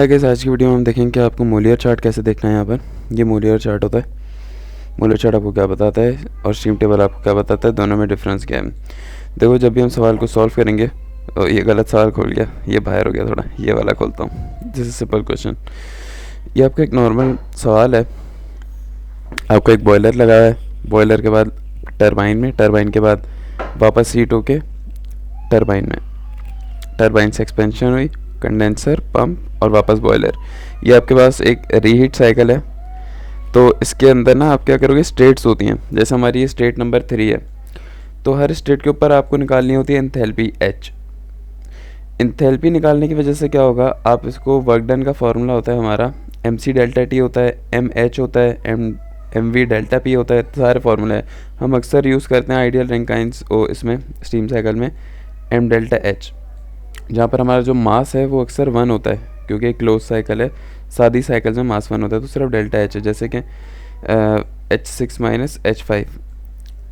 Guys आज की video में हम देखेंगे कि आपको मोलियर चार्ट कैसे देखना है। यहाँ पर ये मोलियर चार्ट होता है। मोलियर चार्ट आपको क्या बताता है और स्ट्रीम टेबल आपको क्या बताता है, दोनों में डिफरेंस क्या है। देखो, जब भी हम सवाल को सॉल्व करेंगे, और ये गलत सवाल खोल गया, ये बाहर हो गया थोड़ा, ये वाला खोलता हूँ। This is simple question. ये आपका एक नॉर्मल सवाल है। आपको एक बॉयलर लगा है, बॉयलर के बाद टरबाइन में, टरबाइन के बाद वापस हीट होके टरबाइन में, टरबाइन से एक्सपेंशन हुई, कंडेंसर, पंप और वापस बॉयलर। ये आपके पास एक रीहीट साइकिल है। तो इसके अंदर ना आप क्या करोगे, स्टेट्स होती हैं। जैसे हमारी ये स्टेट नंबर 3 है, तो हर स्टेट के ऊपर आपको निकालनी होती है एंथैल्पी H। एंथैल्पी निकालने की वजह से क्या होगा, आप इसको वर्क डन का फार्मूला होता है हमारा MC डेल्टा T होता है, MH होता है, MV डेल्टा P होता है, सारे फार्मूले हैं। हम अक्सर यूज़ करते हैं आइडियल रैंकाइंस इसमें स्टीम साइकिल में M डेल्टा H, जहाँ पर हमारा जो मास है वो अक्सर 1 होता है, क्योंकि एक क्लोज साइकिल है। सादी साइकिल में मास 1 होता है, तो सिर्फ डेल्टा H है, जैसे कि H6 माइनस H5।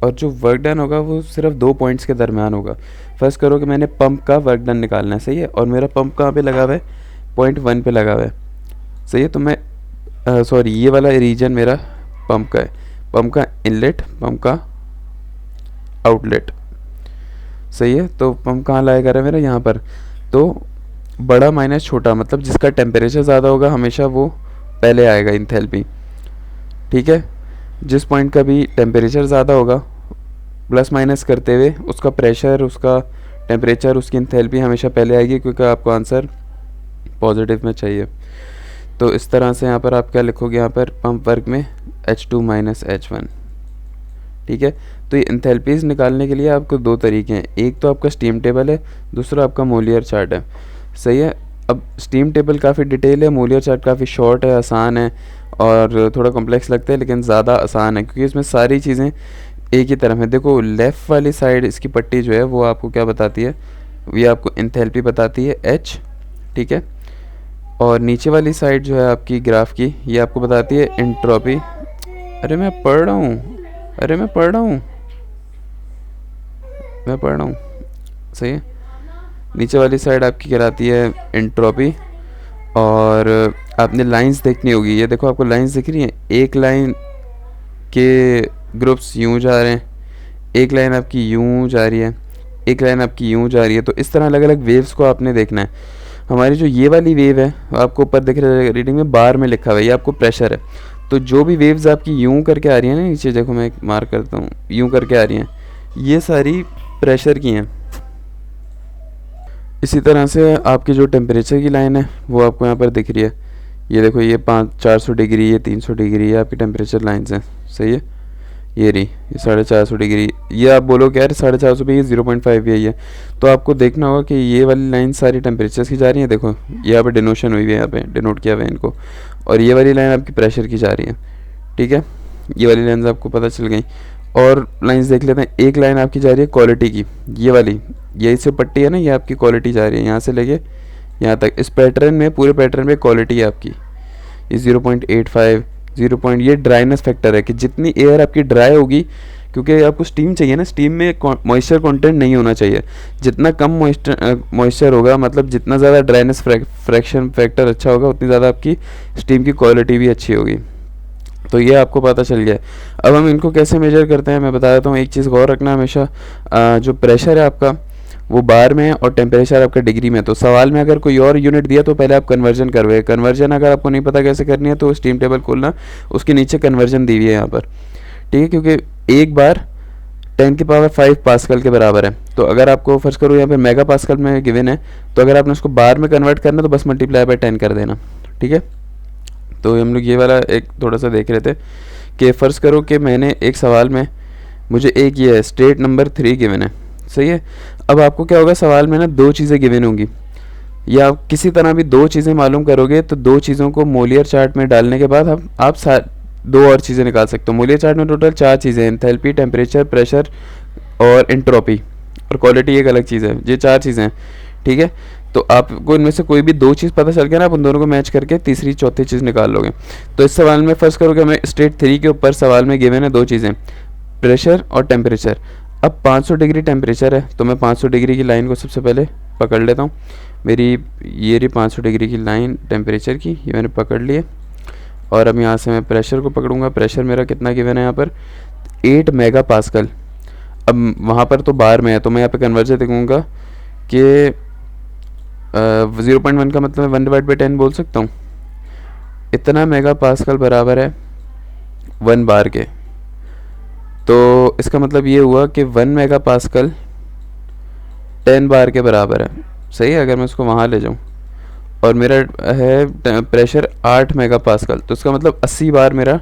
और जो वर्क डन होगा वो सिर्फ 2 पॉइंट्स के दरमियान होगा। फर्स्ट करो कि मैंने पंप का वर्क डन निकालना है, सही है, और मेरा पंप कहाँ पे लगा हुआ है, पॉइंट 1 पे लगा हुआ है, सही है। तो मैं सॉरी, ये वाला रीजन मेरा पंप का है, पंप का इनलेट, पंप का आउटलेट, सही है। तो पंप कहाँ लाया कर रहा है मेरा, यहाँ पर। तो बड़ा माइनस छोटा, मतलब जिसका टेम्परेचर ज़्यादा होगा हमेशा वो पहले आएगा, इंथैल्पी, ठीक है। जिस पॉइंट का भी टेम्परेचर ज़्यादा होगा, प्लस माइनस करते हुए उसका प्रेशर, उसका टेम्परेचर, उसकी इंथैल्पी हमेशा पहले आएगी, क्योंकि आपको आंसर पॉजिटिव में चाहिए। तो इस तरह से यहाँ पर आप क्या लिखोगे, यहाँ पर पंप वर्क में H2 माइनस H1, ठीक है। तो ये एंथैल्पीज़ निकालने के लिए आपको 2 तरीके हैं। एक तो आपका स्टीम टेबल है, दूसरा आपका मोलियर चार्ट है, सही है। अब स्टीम टेबल काफ़ी डिटेल है, मोलियर चार्ट काफ़ी शॉर्ट है, आसान है और थोड़ा कॉम्प्लेक्स लगता है, लेकिन ज़्यादा आसान है क्योंकि इसमें सारी चीज़ें एक ही तरफ है। देखो, लेफ़्ट वाली साइड इसकी पट्टी जो है वो आपको क्या बताती है, ये आपको एंथैल्पी बताती है H, ठीक है। और नीचे वाली साइड जो है आपकी ग्राफ की, ये आपको बताती है एंट्रोपी। अरे मैं पढ़ रहा हूँ, सही है। नीचे वाली साइड आपकी कराती है एंट्रोपी। और आपने लाइंस देखनी होगी, ये देखो आपको लाइंस दिख रही हैं। एक लाइन के ग्रुप्स यूँ जा रहे हैं, एक लाइन आपकी यूँ जा रही है, एक लाइन आपकी यूँ जा रही है। तो इस तरह अलग अलग वेव्स को आपने देखना है। हमारी जो ये वाली वेव है, आपको ऊपर दिख रहा है रीडिंग में, बार में लिखा हुआ है, ये आपको प्रेशर है। तो जो भी वेव्स आपकी यूँ करके आ रही हैं ना, नीचे देखो मैं मार्क करता हूँ, यूँ करके आ रही हैं, ये सारी प्रेशर की हैं। इसी तरह से आपकी जो टेम्परेचर की लाइन है वो आपको यहाँ पर दिख रही है। ये देखो, ये 400 डिग्री, ये 300 डिग्री, ये आपकी टेम्परेचर लाइन्स हैं, सही है। ये रही, ये 450 डिग्री। ये आप बोलो कि यार 450 पे ये 0.5 यही है, तो आपको देखना होगा कि ये वाली लाइन सारी टेम्परेचर की जा रही है। देखो, ये यहाँ पे डिनोशन हुई है, यहाँ पे डिनोट किया हुआ है इनको। और ये वाली लाइन आपकी प्रेशर की जा रही है, ठीक है। ये वाली लाइन्स आपको पता चल गई। और लाइंस देख लेते हैं। एक लाइन आपकी जा रही है क्वालिटी की, ये वाली, यही से पट्टी है ना, ये आपकी क्वालिटी जा रही है यहाँ से लेके यहाँ तक। इस पैटर्न में, पूरे पैटर्न में क्वालिटी है आपकी, ये 0.85, 0. ये ड्राइनेस फैक्टर है कि जितनी एयर आपकी ड्राई होगी, क्योंकि आपको स्टीम चाहिए ना, स्टीम में मॉइस्चर कंटेंट नहीं होना चाहिए। जितना कम मॉइस्चर होगा, मतलब जितना ज़्यादा ड्राइनेस फ्रैक्शन फैक्टर अच्छा होगा, उतनी ज़्यादा आपकी स्टीम की क्वालिटी भी अच्छी होगी। तो ये आपको पता चल गया। अब हम इनको कैसे मेजर करते हैं मैं बता देता हूँ। एक चीज़ गौर रखना हमेशा, जो प्रेशर है आपका वो बार में है और टेम्परेचर आपका डिग्री में। तो सवाल में अगर कोई और यूनिट दिया तो पहले आप कन्वर्जन करवाए। कन्वर्जन अगर आपको नहीं पता कैसे करनी है तो स्टीम टेबल खोलना, उसके नीचे कन्वर्जन दी हुई है यहाँ पर, ठीक है। क्योंकि एक बार 10⁵ पास्कल के बराबर है। तो अगर आपको फर्स्ट करो यहाँ पे मेगा पास्कल में गिवन है, तो अगर आपने उसको बार में कन्वर्ट करना तो बस मल्टीप्लाई बाय 10 कर देना, ठीक है। तो हम लोग ये वाला एक थोड़ा सा देख रहे थे कि फ़र्ज़ करो कि मैंने एक सवाल में, मुझे एक ये स्टेट नंबर 3 गिवन है, सही है। अब आपको क्या होगा, सवाल में ना 2 चीज़ें गिवन होंगी, या किसी तरह भी 2 चीज़ें मालूम करोगे, तो 2 चीज़ों को मोलियर चार्ट में डालने के बाद आप 2 और चीज़ें निकाल सकते हो। मोलियर चार्ट में टोटल 4 चीज़ें हैं, एंथैल्पी, टेम्परेचर, प्रेशर और एंट्रोपी, और क्वालिटी एक अलग चीज़ है। ये 4 चीज़ें हैं, ठीक है। तो आपको इनमें से कोई भी 2 चीज़ पता चल गया ना, आप उन दोनों को मैच करके तीसरी चौथी चीज़ निकाल लोगे। तो इस सवाल में फर्स्ट करोगे, हमें स्टेट 3 के ऊपर सवाल में गिवन है 2 चीज़ें, प्रेशर और टेम्परेचर। अब 500 डिग्री टेम्परेचर है, तो मैं 500 डिग्री की लाइन को सबसे पहले पकड़ लेता हूँ। मेरी ये रही 500 डिग्री की लाइन टेम्परेचर की, ये मैंने पकड़ लिए। और अब यहाँ से मैं प्रेशर को पकड़ूंगा। प्रेशर मेरा कितना गिवन है यहाँ पर 8 मेगा पास्कल। अब वहाँ पर तो बार में है, तो मैं यहाँ पे कन्वर्जन देखूँगा कि 0.1 का मतलब 1/10 बोल सकता हूँ। इतना मेगा पास्कल बराबर है 1 बार के। तो इसका मतलब ये हुआ कि 1 मेगा पास्कल 10 बार के बराबर है। सही है, अगर मैं उसको वहाँ ले जाऊँ। और मेरा है प्रेशर 8 मेगा पास्कल, तो इसका मतलब 80 बार मेरा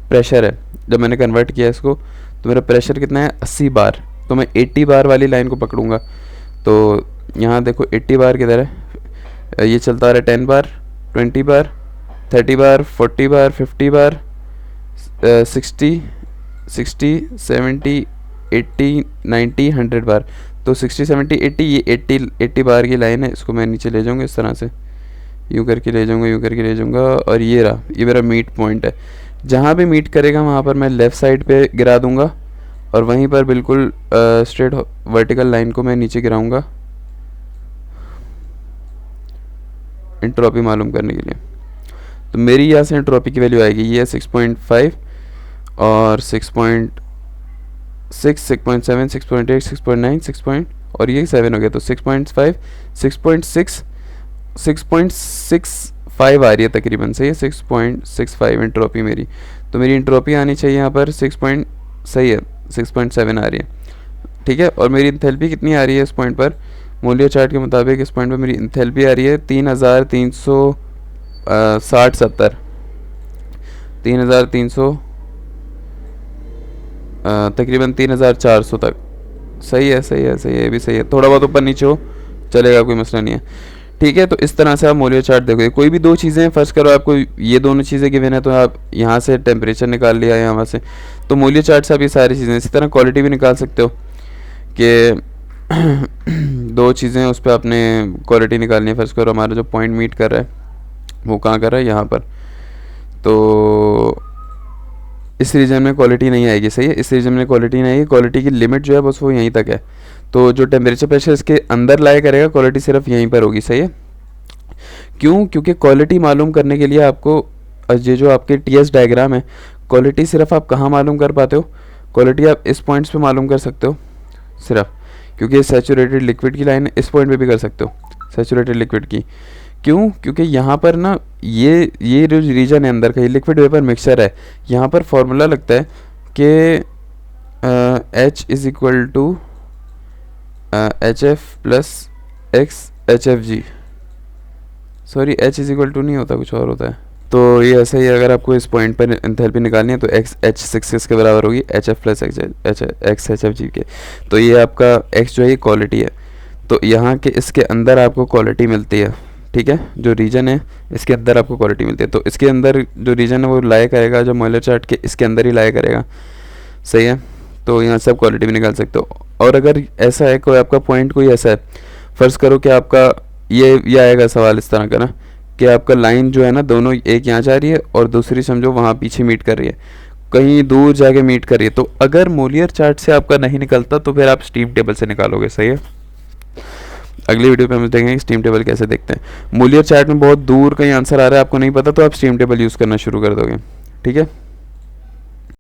प्रेशर है। जब मैंने कन्वर्ट किया इसको तो मेरा प्रेशर कितना है 80 बार। तो मैं 80 बार वाली लाइन को पकड़ूंगा। तो यहाँ देखो 80 बार किधर है, ये चलता आ रहा है 10 बार, 20 बार, 30 बार, 40 बार, 50 बार, 60, 70, 80, 90, 100 बार। तो 60, 70, 80, ये 80 बार की लाइन है। इसको मैं नीचे ले जाऊँगा इस तरह से, यूँ करके ले जाऊँगा, यूँ करके ले जाऊँगा। और ये रहा, ये मेरा मीट पॉइंट है। जहाँ भी मीट करेगा वहाँ पर मैं लेफ़्ट साइड पे गिरा दूँगा और वहीं पर बिल्कुल स्ट्रेट वर्टिकल लाइन को मैं नीचे गिराऊँगा एंट्रोपी मालूम करने के लिए। तो मेरी यहाँ से एंट्रोपी की वैल्यू आएगी, ये है 6.5 और 6.6, 6.7, 6.8, 6.9, 6. और ये 7 हो गया। तो 6.5, 6.6, 6.65 आ रही है तकरीबन। सही है, 6.65 एंट्रोपी मेरी। तो मेरी एंट्रोपी आनी चाहिए यहाँ पर 6 है 6.7 आ रही है। ठीक है, और मेरी इंथैल्पी कितनी आ रही है इस पॉइंट पर? मूल्य चार्ट के मुताबिक इस पॉइंट पर मेरी इंथैल्पी आ रही है 3360-70, 3300 तकरीबन 3400 तक। सही है, सही है, सही है, ये भी सही है। थोड़ा बहुत ऊपर नीचे हो चलेगा, कोई मसला नहीं है। ठीक है, तो इस तरह से आप मोलियर चार्ट देखोगे। कोई भी दो चीज़ें फर्स्ट करो, आपको ये दोनों चीज़ें गिवन है तो आप यहाँ से टेम्परेचर निकाल लिया यहाँ से, तो मोलियर चार्ट से आप ये सारी चीज़ें, इसी तरह क्वालिटी भी निकाल सकते हो कि दो चीज़ें उस पर आपने क्वालिटी निकालनी है। फर्स्ट करो हमारा जो पॉइंट मीट कर रहा है वो कहाँ कर रहा है, यहाँ पर। तो इस रीजन में क्वालिटी नहीं आएगी। सही है, इस रीजन में क्वालिटी नहीं आएगी। क्वालिटी की लिमिट जो है बस वो यहीं तक है। तो जो टेम्परेचर प्रेशर इसके अंदर लाया करेगा, क्वालिटी सिर्फ यहीं पर होगी। सही है, क्यों? क्योंकि क्वालिटी मालूम करने के लिए आपको ये जो आपके टीएस डायग्राम है, क्वालिटी सिर्फ आप कहाँ मालूम कर पाते हो? क्वालिटी आप इस पॉइंट्स पे मालूम कर सकते हो सिर्फ, क्योंकि ये सैचुरेटेड लिक्विड की लाइन है। इस पॉइंट पे भी कर सकते हो सैचुरेटेड लिक्विड की। क्यों? क्योंकि यहाँ पर ना ये जो रीजन है अंदर का, ये लिक्विड वेपर मिक्सचर है। यहाँ पर फॉर्मूला लगता है कि H is equal to HF plus X HFG। Sorry, H is equal to नहीं होता, कुछ और होता है। तो ये ऐसा ही, अगर आपको इस पॉइंट पर एंथैल्पी निकालनी है तो H6 के बराबर होगी HF प्लस एक्स HFG के। तो ये आपका X जो है ये क्वालिटी है। तो यहाँ के इसके अंदर आपको क्वालिटी मिलती है। ठीक है, जो रीजन है इसके अंदर आपको क्वालिटी मिलती है। तो इसके अंदर जो रीजन है वो लाया करेगा, जो मोलर चार्ट के इसके अंदर ही लाया करेगा। सही है, तो यहाँ से आप क्वालिटी भी निकाल सकते हो। और अगर ऐसा है कोई आपका पॉइंट कोई ऐसा है, फ़र्ज़ करो कि आपका ये आएगा सवाल इस तरह का ना कि आपका लाइन जो है ना दोनों, एक यहाँ जा रही है और दूसरी समझो वहाँ पीछे मीट कर रही है, कहीं दूर जाके मीट कर रही है। तो अगर मोलियर चार्ट से आपका नहीं निकलता तो फिर आप स्टीम टेबल से निकालोगे। सही है, अगली वीडियो पे हम देखेंगे स्टीम टेबल कैसे देखते हैं। मोलियर चार्ट में बहुत दूर कहीं आंसर आ रहा है, आपको नहीं पता, तो आप स्टीम टेबल यूज़ करना शुरू कर दोगे। ठीक है।